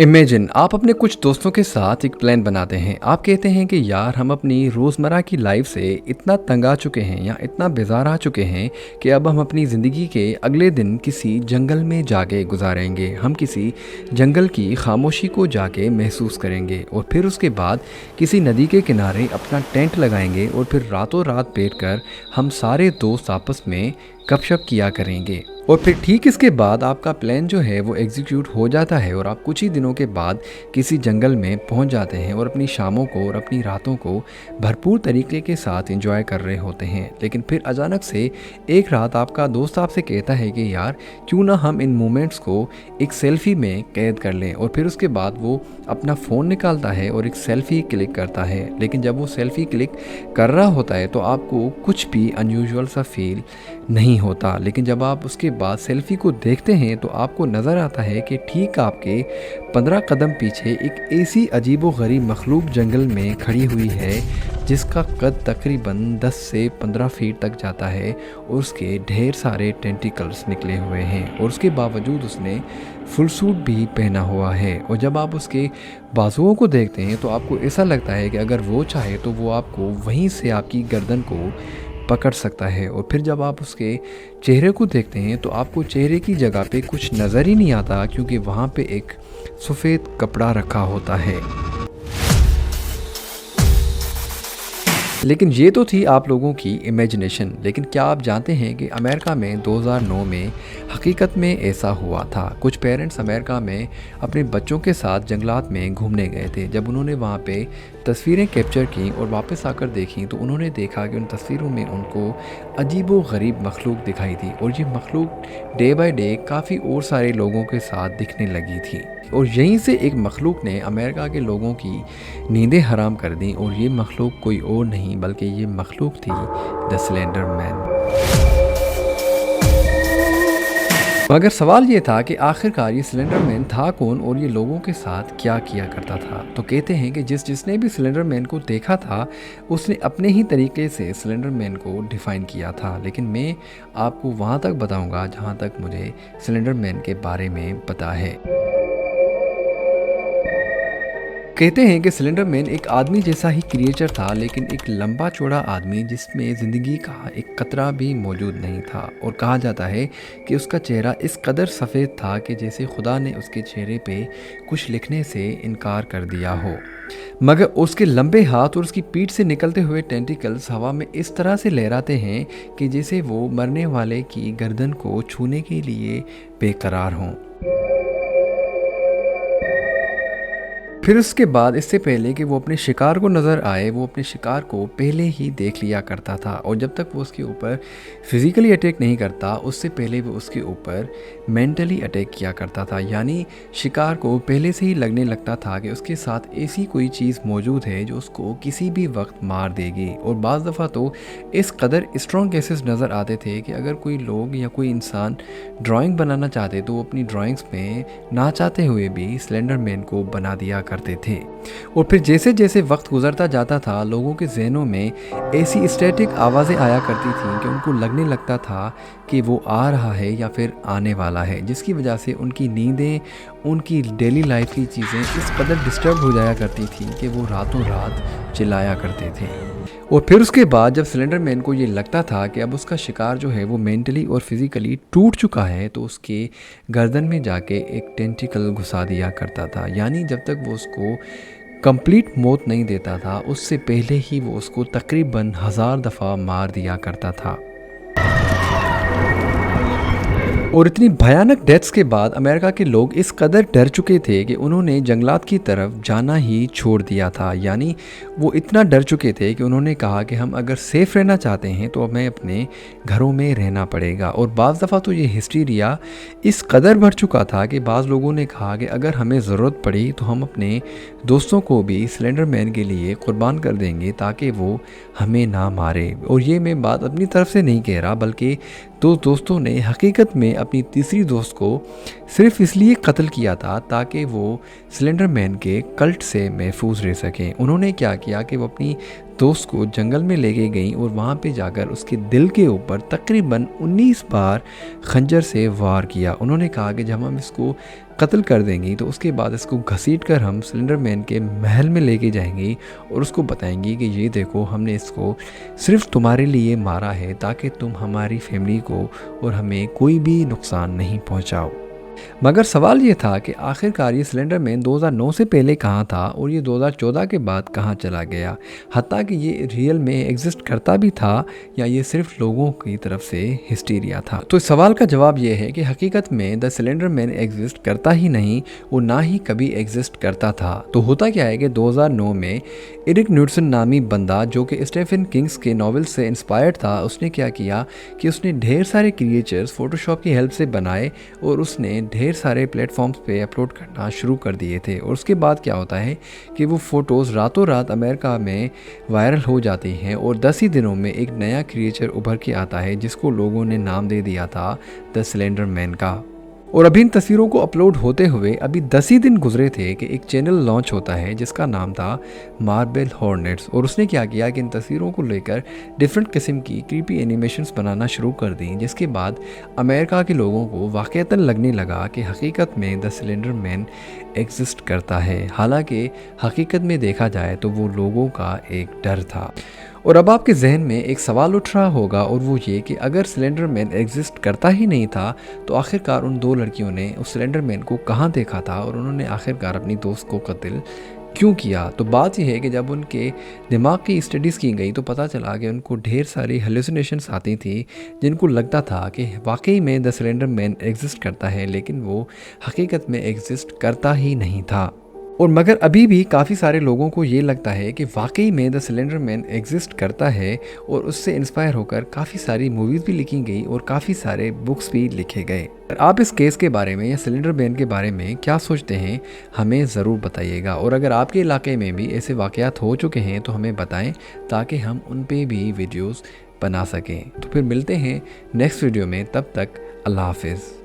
Imagine आप अपने कुछ दोस्तों के साथ एक प्लान बनाते हैं। आप कहते हैं कि यार हम अपनी रोज़मर्रा की लाइफ से इतना तंग आ चुके हैं या इतना बेजार आ चुके हैं कि अब हम अपनी ज़िंदगी के अगले दिन किसी जंगल में जाके गुजारेंगे। हम किसी जंगल की खामोशी को जाके महसूस करेंगे और फिर उसके बाद किसी नदी के किनारे अपना टेंट लगाएंगे और फिर रातों रात बैठकर हम सारे दोस्त आपस में गपशप किया करेंगे। और फिर ठीक इसके बाद आपका प्लान जो है वो एग्जीक्यूट हो जाता है और आप कुछ ही दिनों के बाद किसी जंगल में पहुंच जाते हैं और अपनी शामों को और अपनी रातों को भरपूर तरीके के साथ एंजॉय कर रहे होते हैं। लेकिन फिर अचानक से एक रात आपका दोस्त आपसे कहता है कि यार क्यों ना हम इन मोमेंट्स को एक सेल्फ़ी में कैद कर लें। और फिर उसके बाद वो अपना फ़ोन निकालता है और एक सेल्फ़ी क्लिक करता है। लेकिन जब वो सेल्फ़ी क्लिक कर रहा होता है तो आपको कुछ भी अनयूजुअल सा फील नहीं होता। लेकिन जब आप उसके बाद सेल्फ़ी को देखते हैं तो आपको नज़र आता है कि ठीक आपके 15 कदम पीछे एक ऐसी अजीबो-गरीब मखलूक जंगल में खड़ी हुई है जिसका कद तकरीबन 10 से 15 फीट तक जाता है और उसके ढेर सारे टेंटिकल्स निकले हुए हैं और उसके बावजूद उसने फुल सूट भी पहना हुआ है। और जब आप उसके बाजुओं को देखते हैं तो आपको ऐसा लगता है कि अगर वो चाहे तो वो आपको वहीं से आपकी गर्दन को पकड़ सकता है। और फिर जब आप उसके चेहरे को देखते हैं तो आपको चेहरे की जगह पे कुछ नज़र ही नहीं आता क्योंकि वहाँ पे एक सफ़ेद कपड़ा रखा होता है। लेकिन ये तो थी आप लोगों की इमेजिनेशन। लेकिन क्या आप जानते हैं कि अमेरिका में 2009 में हकीकत में ऐसा हुआ था। कुछ पेरेंट्स अमेरिका में अपने बच्चों के साथ जंगलात में घूमने गए थे। जब उन्होंने वहाँ पे तस्वीरें कैप्चर की और वापस आकर देखी तो उन्होंने देखा कि उन तस्वीरों में उनको अजीबो गरीब मखलूक दिखाई थी और ये मखलूक डे बाय डे काफ़ी और सारे लोगों के साथ दिखने लगी थी। और यहीं से एक मखलूक ने अमेरिका के लोगों की नींदें हराम कर दी और ये मखलूक कोई और नहीं बल्कि ये मखलूक थी द स्लेंडर मैन। मगर सवाल ये था कि आखिरकार ये स्लेंडर मैन था कौन और ये लोगों के साथ क्या किया करता था। तो कहते हैं कि जिसने भी स्लेंडर मैन को देखा था उसने अपने ही तरीके से स्लेंडर मैन को डिफ़ाइन किया था। लेकिन मैं आपको वहाँ तक बताऊँगा जहाँ तक मुझे स्लेंडर मैन के बारे में पता है। कहते हैं कि स्लेंडर मैन एक आदमी जैसा ही क्रिएचर था, लेकिन एक लंबा चौड़ा आदमी जिसमें ज़िंदगी का एक कतरा भी मौजूद नहीं था। और कहा जाता है कि उसका चेहरा इस कदर सफ़ेद था कि जैसे खुदा ने उसके चेहरे पे कुछ लिखने से इनकार कर दिया हो। मगर उसके लंबे हाथ और उसकी पीठ से निकलते हुए टेंटिकल्स हवा में इस तरह से लहराते हैं कि जैसे वो मरने वाले की गर्दन को छूने के लिए बेकरार हों। फिर उसके बाद इससे पहले कि वो अपने शिकार को नज़र आए वो अपने शिकार को पहले ही देख लिया करता था। और जब तक वो उसके ऊपर फिज़िकली अटैक नहीं करता उससे पहले वो उसके ऊपर मेंटली अटैक किया करता था। यानी शिकार को पहले से ही लगने लगता था कि उसके साथ ऐसी कोई चीज़ मौजूद है जो उसको किसी भी वक्त मार देगी। और बाज़ दफ़ा तो इस कदर स्ट्रॉन्ग केसेस नज़र आते थे कि अगर कोई लोग या कोई इंसान ड्राइंग बनाना चाहते तो वो अपनी ड्राइंग्स में ना चाहते हुए भी स्लेंडर मैन को बना दिया करते थे। और फिर जैसे जैसे वक्त गुजरता जाता था लोगों के जहनों में ऐसी स्टैटिक आवाज़ें आया करती थीं कि उनको लगने लगता था कि वो आ रहा है या फिर आने वाला है, जिसकी वजह से उनकी नींदें उनकी डेली लाइफ की चीज़ें इस कदर डिस्टर्ब हो जाया करती थी कि वो रातों रात चिल्लाया करते थे। और फिर उसके बाद जब स्लेंडर मैन को ये लगता था कि अब उसका शिकार जो है वो मेंटली और फिज़िकली टूट चुका है तो उसके गर्दन में जाके एक टेंटिकल घुसा दिया करता था। यानी जब तक वो उसको कंप्लीट मौत नहीं देता था उससे पहले ही वो उसको तकरीबन 1000 दफ़ा मार दिया करता था। और इतनी भयानक डेथ्स के बाद अमेरिका के लोग इस कदर डर चुके थे कि उन्होंने जंगलात की तरफ जाना ही छोड़ दिया था। यानी वो इतना डर चुके थे कि उन्होंने कहा कि हम अगर सेफ़ रहना चाहते हैं तो हमें अपने घरों में रहना पड़ेगा। और बाज़ दफ़ा तो ये हिस्टीरिया इस कदर बढ़ चुका था कि बाज़ लोगों ने कहा कि अगर हमें ज़रूरत पड़ी तो हम अपने दोस्तों को भी स्लेंडर मैन के लिए कुर्बान कर देंगे ताकि वो हमें ना मारे। और ये मैं बात अपनी तरफ से नहीं कह रहा बल्कि दो दोस्तों ने हकीकत में अपनी तीसरी दोस्त को सिर्फ इसलिए कत्ल किया था ताकि वो स्लेंडर मैन के कल्ट से महफूज रह सकें। उन्होंने क्या किया कि वो अपनी दोस्त को जंगल में लेके गई और वहाँ पे जाकर उसके दिल के ऊपर तकरीबन 19 बार खंजर से वार किया। उन्होंने कहा कि जब हम इसको कत्ल कर देंगी तो उसके बाद इसको घसीट कर हम सिलेंडर मैन के महल में लेके जाएंगी और उसको बताएंगी कि ये देखो, हमने इसको सिर्फ तुम्हारे लिए मारा है ताकि तुम हमारी फैमिली को और हमें कोई भी नुकसान नहीं पहुंचाओ। मगर सवाल ये था कि आखिरकार ये सिलेंडर मैन 2009 से पहले कहाँ था और ये 2014 के बाद कहाँ चला गया, हत्ता कि ये रियल में एग्जिस्ट करता भी था या ये सिर्फ लोगों की तरफ से हिस्टीरिया था। तो इस सवाल का जवाब ये है कि हकीकत में द सिलेंडर मैन एग्जिस्ट करता ही नहीं, वो ना ही कभी एग्जिस्ट करता था। तो होता क्या है कि 2009 में एरिक न्यूटन नामी बंदा जो कि स्टीफन किंग्स के नॉवेल से इंस्पायर्ड था, उसने क्या किया कि उसने ढेर सारे क्रिएचर्स फोटोशॉप की हेल्प से बनाए और उसने ढेर सारे प्लेटफॉर्म्स पे अपलोड करना शुरू कर दिए थे। और उसके बाद क्या होता है कि वो फ़ोटोज़ रातों रात अमेरिका में वायरल हो जाती हैं और 10 ही दिनों में एक नया क्रिएचर उभर के आता है जिसको लोगों ने नाम दे दिया था द सिलेंडर मैन का। और अभी इन तस्वीरों को अपलोड होते हुए अभी 10 ही दिन गुजरे थे कि एक चैनल लॉन्च होता है जिसका नाम था मार्बल हॉर्नेट्स। और उसने क्या किया कि इन तस्वीरों को लेकर डिफरेंट किस्म की क्रीपी एनिमेशंस बनाना शुरू कर दी, जिसके बाद अमेरिका के लोगों को वाक़ईतन लगने लगा कि हकीकत में द सिलेंडर मैन एग्जिस्ट करता है। हालांकि हकीकत में देखा जाए तो वो लोगों का एक डर था। और अब आपके जहन में एक सवाल उठ रहा होगा और वो ये कि अगर सिलेंडर मैन एग्जिस्ट करता ही नहीं था तो आखिरकार उन दो लड़कियों ने उस सिलेंडर मैन को कहाँ देखा था और उन्होंने आखिरकार अपनी दोस्त को कत्ल क्यों किया। तो बात यह है कि जब उनके दिमाग की स्टडीज़ की गई तो पता चला कि उनको ढेर सारी हेलुसिनेशंस आती थी जिनको लगता था कि वाकई में द सिलेंडर मैन एग्जिस्ट करता है, लेकिन वो हकीकत में एग्जिस्ट करता ही नहीं था। और मगर अभी भी काफ़ी सारे लोगों को ये लगता है कि वाकई में द सिलेंडर मैन एग्जिस्ट करता है और उससे इंस्पायर होकर काफ़ी सारी मूवीज़ भी लिखी गई और काफ़ी सारे बुक्स भी लिखे गए। आप इस केस के बारे में या सिलेंडर मैन के बारे में क्या सोचते हैं, हमें ज़रूर बताइएगा। और अगर आपके इलाके में भी ऐसे वाक़यात हो चुके हैं तो हमें बताएं ताकि हम उन पे भी वीडियोज़ बना सकें। तो फिर मिलते हैं नेक्स्ट वीडियो में, तब तक अल्लाह हाफिज़।